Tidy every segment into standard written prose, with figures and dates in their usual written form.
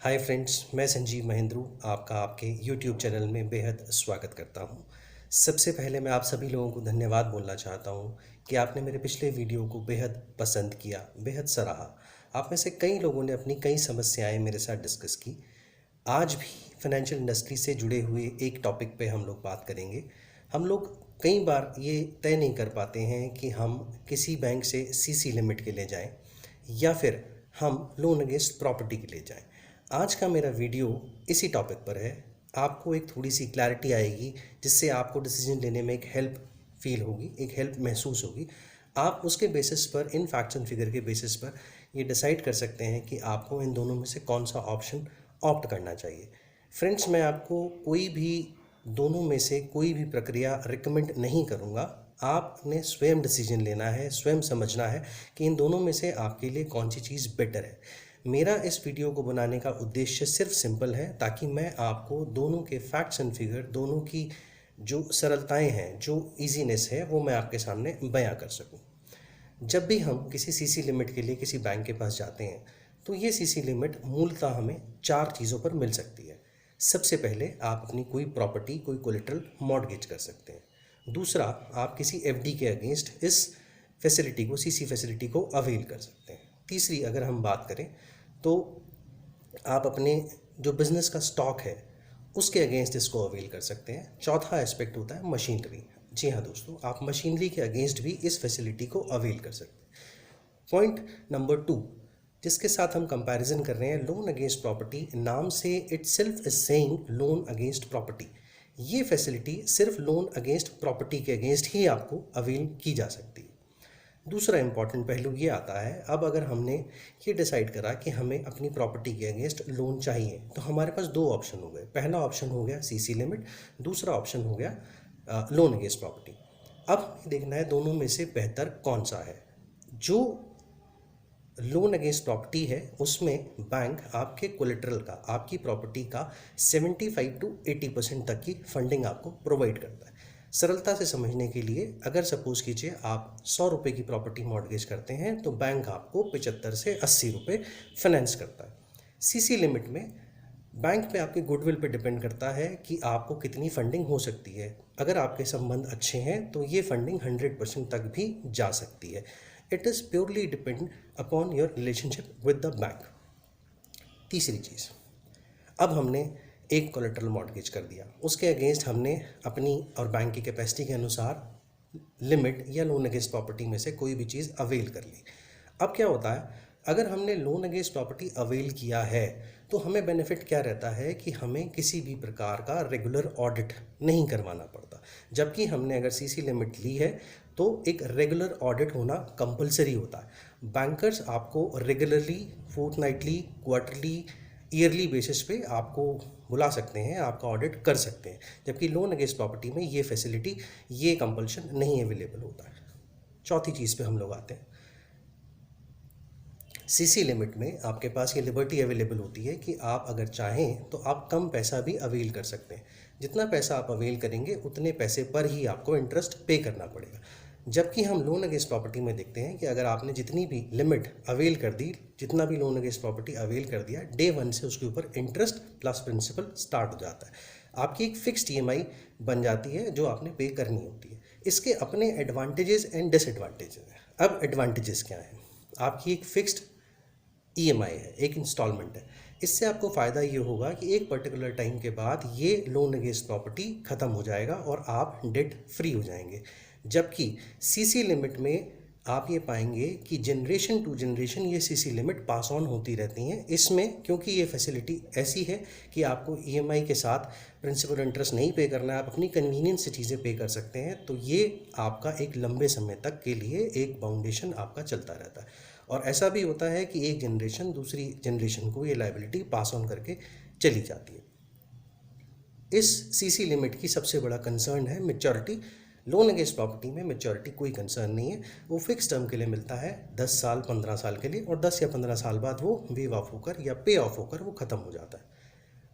Hi friends, मैं संजीव महेंद्रू आपका आपके यूट्यूब चैनल में बेहद स्वागत करता हूं। सबसे पहले मैं आप सभी लोगों को धन्यवाद बोलना चाहता हूं कि आपने मेरे पिछले वीडियो को बेहद पसंद किया, बेहद सराहा। आप में से कई लोगों ने अपनी कई समस्याएं मेरे साथ डिस्कस की। आज भी फाइनेंशियल इंडस्ट्री से जुड़े हुए एक टॉपिक पे हम लोग बात करेंगे। हम लोग कई बार ये तय नहीं कर पाते हैं कि हम किसी बैंक से सीसी लिमिट के लिए जाएं या फिर हम लोन अगेंस्ट प्रॉपर्टी के लिए जाएं। आज का मेरा वीडियो इसी टॉपिक पर है। आपको एक थोड़ी सी क्लैरिटी आएगी जिससे आपको डिसीजन लेने में एक हेल्प फील होगी, एक हेल्प महसूस होगी। आप उसके बेसिस पर, इन फैक्ट्स एंड फिगर के बेसिस पर ये डिसाइड कर सकते हैं कि आपको इन दोनों में से कौन सा ऑप्शन ऑप्ट करना चाहिए। फ्रेंड्स, मैं आपको कोई भी दोनों में से कोई भी प्रक्रिया रिकमेंड नहीं करूँगा। आपने स्वयं डिसीजन लेना है, स्वयं समझना है कि इन दोनों में से आपके लिए कौन सी चीज़ बेटर है। मेरा इस वीडियो को बनाने का उद्देश्य सिर्फ सिंपल है ताकि मैं आपको दोनों के फैक्ट्स एंड फिगर, दोनों की जो सरलताएं हैं, जो इजीनेस है, वो मैं आपके सामने बयां कर सकूं। जब भी हम किसी सीसी लिमिट के लिए किसी बैंक के पास जाते हैं तो ये सीसी लिमिट मूलतः हमें 4 चीज़ों पर मिल सकती है। सबसे पहले आप अपनी कोई प्रॉपर्टी, कोई कोलेटरल मॉर्गेज कर सकते हैं। दूसरा, आप किसी एफडी के अगेंस्ट इस फैसिलिटी को, सीसी फैसिलिटी को अवेल कर सकते हैं। तीसरी अगर हम बात करें तो आप अपने जो बिज़नेस का स्टॉक है उसके अगेंस्ट इसको अवेल कर सकते हैं। चौथा एस्पेक्ट होता है मशीनरी। जी हाँ दोस्तों, आप मशीनरी के अगेंस्ट भी इस फैसिलिटी को अवेल कर सकते हैं। पॉइंट नंबर 2 जिसके साथ हम कंपैरिजन कर रहे हैं, लोन अगेंस्ट प्रॉपर्टी। नाम से itself is saying loan against property. ये फैसिलिटी सिर्फ लोन अगेंस्ट प्रॉपर्टी के अगेंस्ट ही आपको अवेल की जा सकती है। दूसरा इंपॉर्टेंट पहलू ये आता है, अब अगर हमने ये डिसाइड करा कि हमें अपनी प्रॉपर्टी के अगेंस्ट लोन चाहिए तो हमारे पास 2 ऑप्शन हो गए। पहला ऑप्शन हो गया सीसी लिमिट, दूसरा ऑप्शन हो गया लोन अगेंस्ट प्रॉपर्टी। अब हमें देखना है दोनों में से बेहतर कौन सा है। जो लोन अगेंस्ट प्रॉपर्टी है उसमें बैंक आपके कोलेटरल का, आपकी प्रॉपर्टी का 75 to 80% तक की फंडिंग आपको प्रोवाइड करता है। सरलता से समझने के लिए, अगर सपोज कीजिए आप 100 रुपये की प्रॉपर्टी मॉर्गेज करते हैं तो बैंक आपको 75 से 80 रुपये फाइनेंस करता है। सीसी लिमिट में बैंक पे आपके गुडविल पे डिपेंड करता है कि आपको कितनी फंडिंग हो सकती है। अगर आपके संबंध अच्छे हैं तो ये फंडिंग 100% तक भी जा सकती है। It is purely depend upon your relationship with the bank. तीसरी चीज़, अब हमने एक कोलेटरल मॉर्गेज कर दिया, उसके अगेंस्ट हमने अपनी और बैंक की कैपेसिटी के अनुसार लिमिट या लोन अगेंस्ट प्रॉपर्टी में से कोई भी चीज़ अवेल कर ली। अब क्या होता है, अगर हमने लोन अगेंस्ट प्रॉपर्टी अवेल किया है तो हमें बेनिफिट क्या रहता है कि हमें किसी भी प्रकार का रेगुलर ऑडिट नहीं करवाना पड़ता। जबकि हमने अगर सीसी लिमिट ली है तो एक रेगुलर ऑडिट होना कंपलसरी होता है। बैंकर्स आपको regularly, fortnightly, quarterly, yearly basis पे आपको बुला सकते हैं, आपका ऑडिट कर सकते हैं। जबकि लोन अगेंस्ट प्रॉपर्टी में ये फैसिलिटी, ये कंपल्शन नहीं अवेलेबल होता है। चौथी चीज़ पे हम लोग आते हैं। सीसी लिमिट में आपके पास ये लिबर्टी अवेलेबल होती है कि आप अगर चाहें तो आप कम पैसा भी अवेल कर सकते हैं। जितना पैसा आप अवेल करेंगे उतने पैसे पर ही आपको इंटरेस्ट पे करना पड़ेगा। जबकि हम लोन अगेंस्ट प्रॉपर्टी में देखते हैं कि अगर आपने जितनी भी लिमिट अवेल कर दी, जितना भी लोन अगेंस्ट प्रॉपर्टी अवेल कर दिया, डे 1 से उसके ऊपर इंटरेस्ट प्लस प्रिंसिपल स्टार्ट हो जाता है। आपकी एक फिक्स्ड ईएमआई बन जाती है जो आपने पे करनी होती है। इसके अपने एडवांटेजेस एंड डिसएडवांटेजेस हैं। अब एडवांटेजेस क्या हैं? आपकी एक फिक्स्ड ईएमआई है, एक इंस्टॉलमेंट है। इससे आपको फ़ायदा ये होगा कि एक पर्टिकुलर टाइम के बाद ये लोन अगेंस्ट प्रॉपर्टी ख़त्म हो जाएगा और आप डेट फ्री हो जाएंगे। जबकि सीसी लिमिट में आप ये पाएंगे कि जनरेशन टू जनरेशन ये सीसी लिमिट पास ऑन होती रहती हैं। इसमें क्योंकि ये फैसिलिटी ऐसी है कि आपको ईएमआई के साथ प्रिंसिपल इंटरेस्ट नहीं पे करना है, आप अपनी कन्वीनियंस से चीज़ें पे कर सकते हैं, तो ये आपका एक लंबे समय तक के लिए एक बाउंडेशन आपका चलता रहता है। और ऐसा भी होता है कि एक जनरेशन दूसरी जनरेशन को ये लायबिलिटी पास ऑन करके चली जाती है। इस सीसी लिमिट की सबसे बड़ा कंसर्न है मैच्योरिटी। लोन अगेंस्ट प्रॉपर्टी में मैच्योरिटी कोई कंसर्न नहीं है, वो फिक्स टर्म के लिए मिलता है 10 साल 15 साल के लिए, और 10 या 15 साल बाद वो वेव ऑफ होकर या पे ऑफ होकर वो ख़त्म हो जाता है।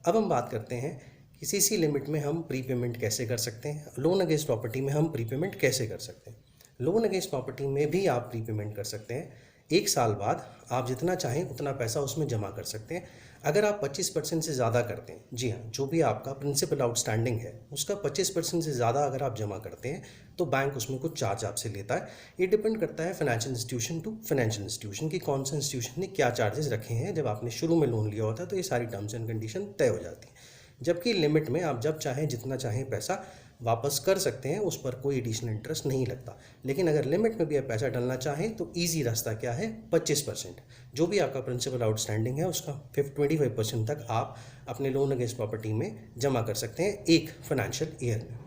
अब हम बात करते हैं कि सीसी लिमिट में हम प्रीपेमेंट कैसे कर सकते हैं, लोन अगेंस्ट प्रॉपर्टी में हम प्रीपेमेंट कैसे कर सकते हैं। लोन अगेंस्ट प्रॉपर्टी में भी आप प्रीपेमेंट कर सकते हैं। 1 साल बाद आप जितना चाहें उतना पैसा उसमें जमा कर सकते हैं। अगर आप 25% से ज़्यादा करते हैं, जी हाँ, जो भी आपका प्रिंसिपल आउटस्टैंडिंग है उसका 25% से ज़्यादा अगर आप जमा करते हैं तो बैंक उसमें कुछ चार्ज आपसे लेता है। ये डिपेंड करता है financial institution to financial institution कि कौन सा इंस्टीट्यूशन ने क्या चार्जेस रखे हैं। जब आपने शुरू में लोन लिया होता है तो ये सारी टर्म्स एंड कंडीशन तय हो जाती हैं। जबकि लिमिट में आप जब चाहें जितना चाहें पैसा वापस कर सकते हैं, उस पर कोई एडिशनल इंटरेस्ट नहीं लगता। लेकिन अगर लिमिट में भी आप पैसा डालना चाहें तो ईजी रास्ता क्या है, 25%। जो भी आपका प्रिंसिपल आउटस्टैंडिंग है उसका 25% तक आप अपने लोन अगेंस्ट प्रॉपर्टी में जमा कर सकते हैं एक फाइनेंशियल ईयर में।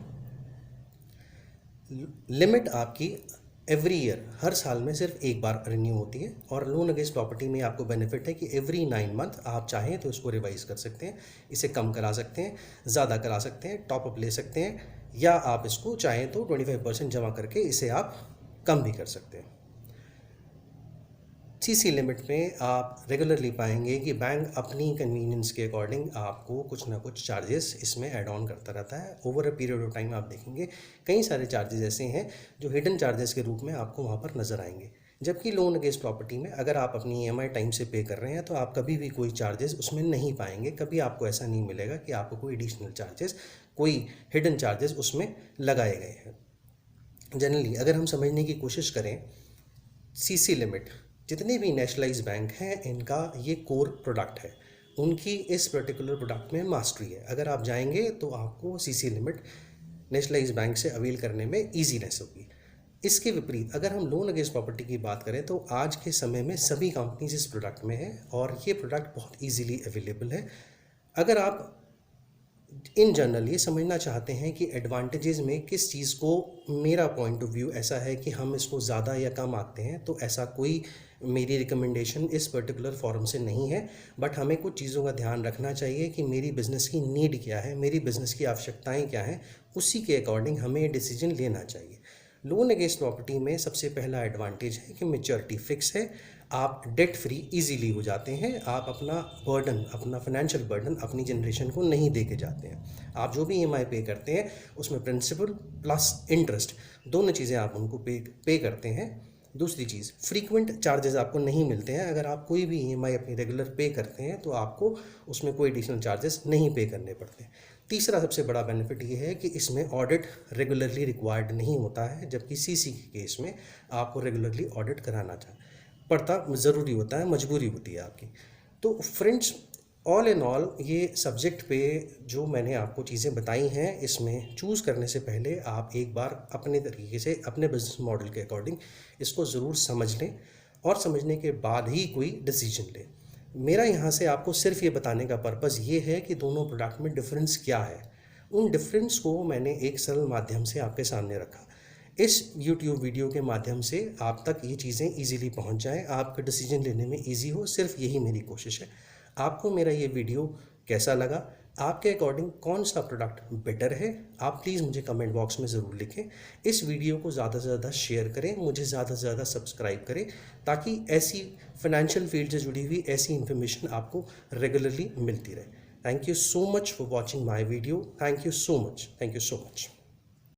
लिमिट आपकी एवरी ईयर, हर साल में सिर्फ एक बार रिन्यू होती है। और लोन अगेंस्ट प्रॉपर्टी में आपको बेनिफिट है कि एवरी 9 मंथ आप चाहें तो इसको रिवाइज कर सकते हैं, इसे कम करा सकते हैं, ज़्यादा करा सकते हैं, टॉप अप ले सकते हैं, या आप इसको चाहें तो 25% जमा करके इसे आप कम भी कर सकते हैं। सीसी लिमिट में आप रेगुलरली पाएंगे कि बैंक अपनी कन्वीनियंस के अकॉर्डिंग आपको कुछ ना कुछ चार्जेस इसमें ऐड ऑन करता रहता है। Over a period of time आप देखेंगे कई सारे चार्जेस ऐसे हैं जो हिडन चार्जेस के रूप में आपको वहाँ पर नज़र आएंगे। जबकि लोन अगेंस्ट प्रॉपर्टी में अगर आप अपनी ईएमआई टाइम से पे कर रहे हैं तो आप कभी भी कोई चार्जेस उसमें नहीं पाएंगे। कभी आपको ऐसा नहीं मिलेगा कि आपको कोई एडिशनल चार्जेस, कोई हिडन चार्जेस उसमें लगाए गए हैं। जनरली अगर हम समझने की कोशिश करें, सीसी लिमिट, जितने भी नेशनलाइज बैंक हैं इनका ये कोर प्रोडक्ट है, उनकी इस पर्टिकुलर प्रोडक्ट में मास्टरी है। अगर आप जाएंगे तो आपको सीसी लिमिट नेशनलाइज बैंक से अवेल करने में ईजीनेस होगी। इसके विपरीत अगर हम लोन अगेंस्ट प्रॉपर्टी की बात करें तो आज के समय में सभी कंपनीज इस प्रोडक्ट में है और ये प्रोडक्ट बहुत ईजीली अवेलेबल है। अगर आप इन जनरल ये समझना चाहते हैं कि एडवांटेजेस में किस चीज़ को, मेरा पॉइंट ऑफ व्यू ऐसा है कि हम इसको ज़्यादा या कम आते हैं, तो ऐसा कोई मेरी रिकमेंडेशन इस पर्टिकुलर फॉरम से नहीं है। बट हमें कुछ चीज़ों का ध्यान रखना चाहिए कि मेरी बिज़नेस की नीड क्या है, मेरी बिज़नेस की आवश्यकताएं क्या हैं, उसी के अकॉर्डिंग हमें ये डिसीजन लेना चाहिए। लोन अगेंस्ट प्रॉपर्टी में सबसे पहला एडवांटेज है कि मैच्योरिटी फिक्स है, आप डेट फ्री इजीली हो जाते हैं, आप अपना बर्डन, अपना फाइनेंशियल बर्डन अपनी जनरेशन को नहीं दे के जाते हैं। आप जो भी ईएमआई पे करते हैं उसमें प्रिंसिपल प्लस इंटरेस्ट दोनों चीज़ें आप उनको पे करते हैं। दूसरी चीज़, फ्रीक्वेंट चार्जेस आपको नहीं मिलते हैं। अगर आप कोई भी ईएमआई अपनी रेगुलर पे करते हैं तो आपको उसमें कोई एडिशनल चार्जेस नहीं पे करने पड़ते। तीसरा सबसे बड़ा बेनिफिट ये है कि इसमें ऑडिट रेगुलरली रिक्वायर्ड नहीं होता है, जबकि सीसी के केस में आपको रेगुलरली ऑडिट कराना पड़ता, ज़रूरी होता है, मजबूरी होती है आपकी। तो फ्रेंड्स, ऑल इन ऑल ये सब्जेक्ट पे जो मैंने आपको चीज़ें बताई हैं, इसमें चूज़ करने से पहले आप एक बार अपने तरीके से अपने बिजनेस मॉडल के अकॉर्डिंग इसको ज़रूर समझ लें और समझने के बाद ही कोई डिसीजन लें। मेरा यहाँ से आपको सिर्फ ये बताने का पर्पज़ ये है कि दोनों प्रोडक्ट में डिफरेंस क्या है। उन डिफरेंस को मैंने एक सरल माध्यम से आपके सामने रखा। इस YouTube वीडियो के माध्यम से आप तक ये चीज़ें इजीली पहुंच जाएं, आपका डिसीजन लेने में इजी हो, सिर्फ यही मेरी कोशिश है। आपको मेरा ये वीडियो कैसा लगा, आपके अकॉर्डिंग कौन सा प्रोडक्ट बेटर है, आप प्लीज़ मुझे कमेंट बॉक्स में ज़रूर लिखें। इस वीडियो को ज़्यादा से ज़्यादा शेयर करें, मुझे ज़्यादा से ज़्यादा सब्सक्राइब करें, ताकि ऐसी फाइनेंशियल फील्ड से जुड़ी हुई ऐसी इन्फॉर्मेशन आपको रेगुलरली मिलती रहे। Thank you so much for watching my video. Thank you so much.